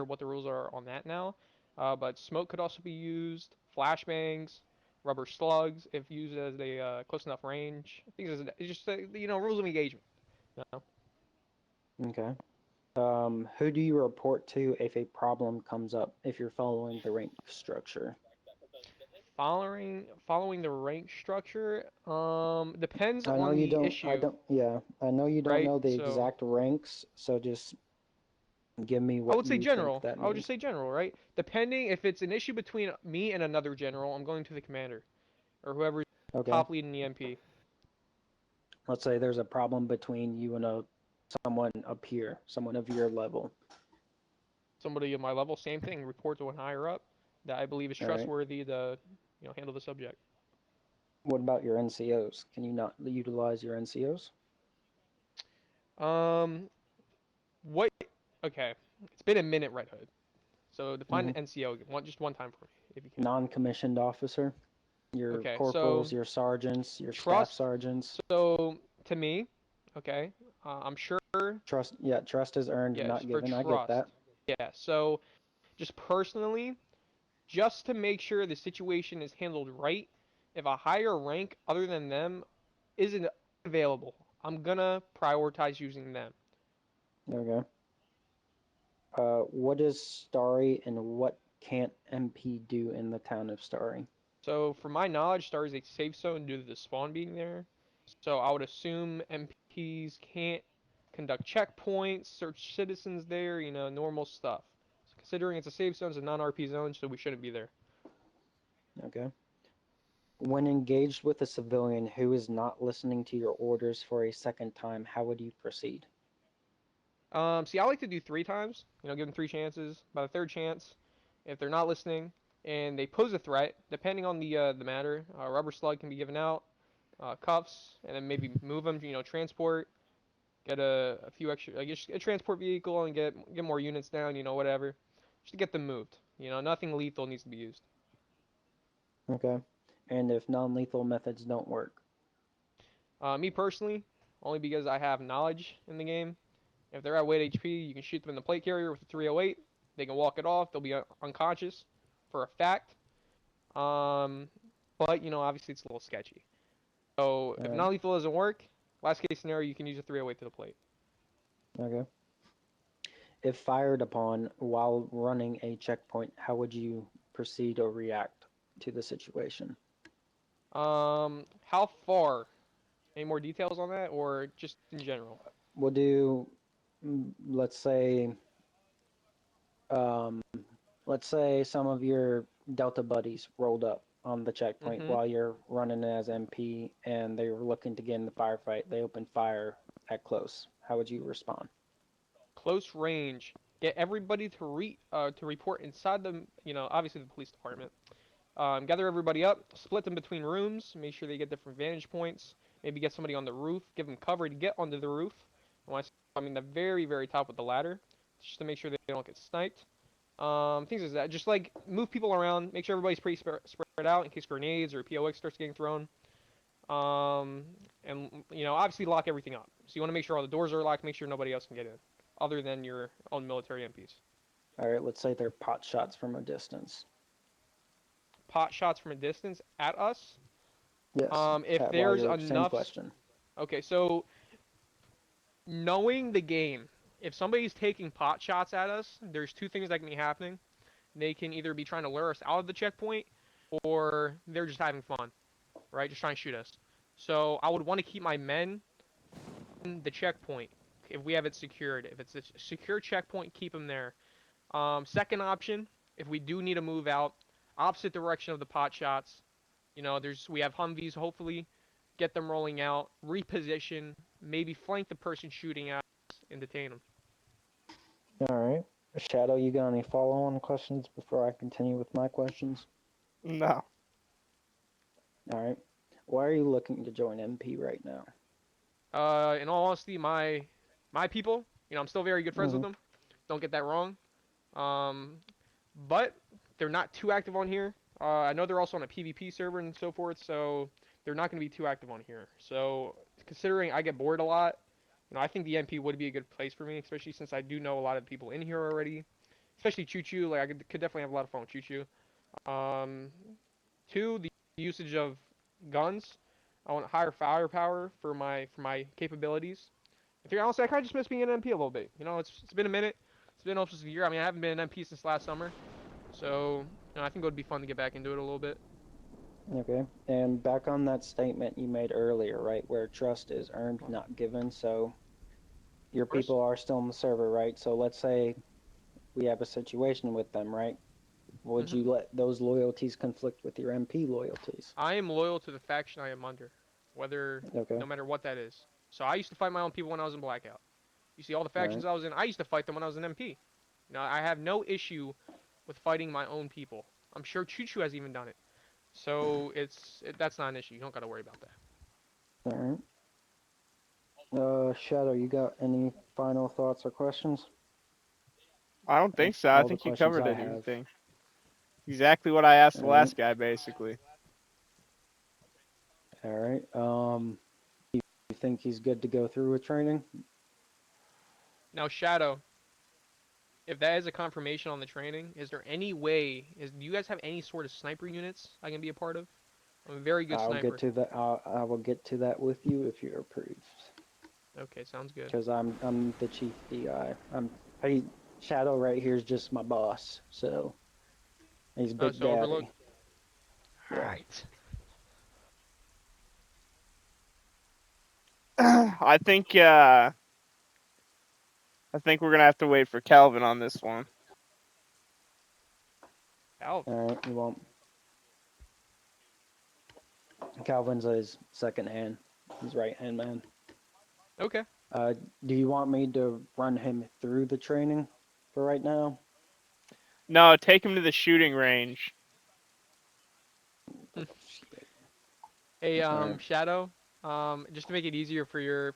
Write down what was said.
what the rules are on that now. But smoke could also be used, flashbangs, rubber slugs if used as a close enough range. Things is it's just rules of engagement. You know? Okay. Who do you report to if a problem comes up if you're following the rank structure? Following the rank structure, depends I know on you the don't, I issue, don't, yeah, I know you don't right? know the So exact ranks, so just give me I what would say you think general. that I would just means. say general, right? Depending if it's an issue between me and another general, I'm going to the commander or whoever's Okay. top lead in the MP. Let's say there's a problem between you and someone up here, someone of your level. Somebody of my level, same thing. Report to one higher up that I believe is All right. trustworthy to handle the subject. What about your NCOs? Can you not utilize your NCOs? Um, what? Okay, it's been a minute, Red Hood. So define Mm-hmm. an NCO just one time for me, if you can. Non-commissioned officer, your Okay, corporals, so your sergeants, your staff trust. sergeants. So to me, okay, I'm sure. Trust, yeah, trust is earned, Yes, not for given. I get that. trust. Yeah. So just personally, just to make sure the situation is handled right, if a higher rank other than them isn't available, I'm gonna prioritize using them. There we go. What is Starry and what can't MP do in the town of Starry? So, from my knowledge, Star is a safe zone due to the spawn being there. So, I would assume MPs can't conduct checkpoints, search citizens there, normal stuff. So considering it's a safe zone, it's a non-RP zone, so we shouldn't be there. Okay. When engaged with a civilian who is not listening to your orders for a second time, how would you proceed? See, I like to do 3 times. Give them 3 chances. By the third chance, if they're not listening and they pose a threat, depending on the matter, rubber slug can be given out, cuffs, and then maybe move them. Transport, get a few extra, like just a transport vehicle and get more units down. Whatever, just to get them moved. Nothing lethal needs to be used. Okay. And if non-lethal methods don't work? Me personally, only because I have knowledge in the game. If they're at weight HP, you can shoot them in the plate carrier with a 308. They can walk it off. They'll be unconscious for a fact. Um, but obviously it's a little sketchy. So All if right. non-lethal doesn't work, last case scenario, you can use a 308 to the plate. Okay. If fired upon while running a checkpoint, how would you proceed or react to the situation? How far? Any more details on that, or just in general? We'll do, let's say, um, let's say some of your Delta buddies rolled up on the checkpoint Mm-hmm. while you're running as MP and they were looking to get in the firefight. They opened fire at close. How would you respond? Close range. Get everybody to report inside the obviously the police department. Gather everybody up, split them between rooms, make sure they get different vantage points. Maybe get somebody on the roof, give them cover to get onto the roof. And when I mean the very very top with the ladder, just to make sure they don't get sniped. Things like that. Just like move people around, make sure everybody's pretty spread out in case grenades or POX starts getting thrown. Um, and obviously lock everything up. So you want to make sure all the doors are locked, make sure nobody else can get in, other than your own military MPs. All right, let's say they're pot shots from a distance. Pot shots from a distance at us. Yes, If while there's you're, same enough, question. okay, so knowing the game, if somebody's taking pot shots at us, there's two things that can be happening. They can either be trying to lure us out of the checkpoint, or they're just having fun, right? Just trying to shoot us. So I would want to keep my men in the checkpoint if we have it secured. If it's a secure checkpoint, keep them there. Second option, if we do need to move out, opposite direction of the pot shots. We have Humvees. Hopefully, get them rolling out, reposition, maybe flank the person shooting at us, and detain them. All right. Shadow, you got any follow on questions before I continue with my questions? No. All right. Why are you looking to join MP right now? In all honesty, my people, I'm still very good friends with Mm-hmm. them. Don't get that wrong. Um, but they're not too active on here. I know they're also on a PvP server and so forth, so they're not going to be too active on here. So considering I get bored a lot, I think the MP would be a good place for me, especially since I do know a lot of people in here already. especially Choo Choo. Like I could definitely have a lot of fun with Choo Choo. 2, the usage of guns. I want higher firepower for my capabilities. I think honestly, I kind of just miss being an MP a little bit. You know, it's been a minute. It's been almost a year. I mean, I haven't been an MP since last summer, so I think it would be fun to get back into it a little bit. Okay. And back on that statement you made earlier, right, where trust is earned, not given. So your Of course. people are still on the server, right? So let's say we have a situation with them, right? Would hmm you let those loyalties conflict with your MP loyalties? I am loyal to the faction I am under, whether Okay. no matter what that is. So I used to fight my own people when I was in Blackout. You see, all the All factions right. I was in, I used to fight them when I was an MP. I have no issue with fighting my own people. I'm sure Choo Choo has even done it. So that's not an issue. You don't got to worry about that. All right. Shadow, you got any final thoughts or questions? I don't think That's so. I all the think you questions covered I have. everything. Exactly what I asked the All right. last guy, basically. All right. You think he's good to go through with training? Now, Shadow, if that is a confirmation on the training, is there any way? Do you guys have any sort of sniper units I can be a part of? I'm a very good I'll get sniper. to that. I will get to that with you if you're approved. Okay, sounds good. Because I'm the chief DI. I Shadow right here is just my boss, so he's Oh, Big so Overload. Daddy. All Yeah. right. I think we're gonna have to wait for Calvin on this one. Alvin. All right. You won't. Calvin's his second hand. His right hand man. Okay. Do you want me to run him through the training for right now? No, take him to the shooting range. Hey, All right. Shadow. Just to make it easier for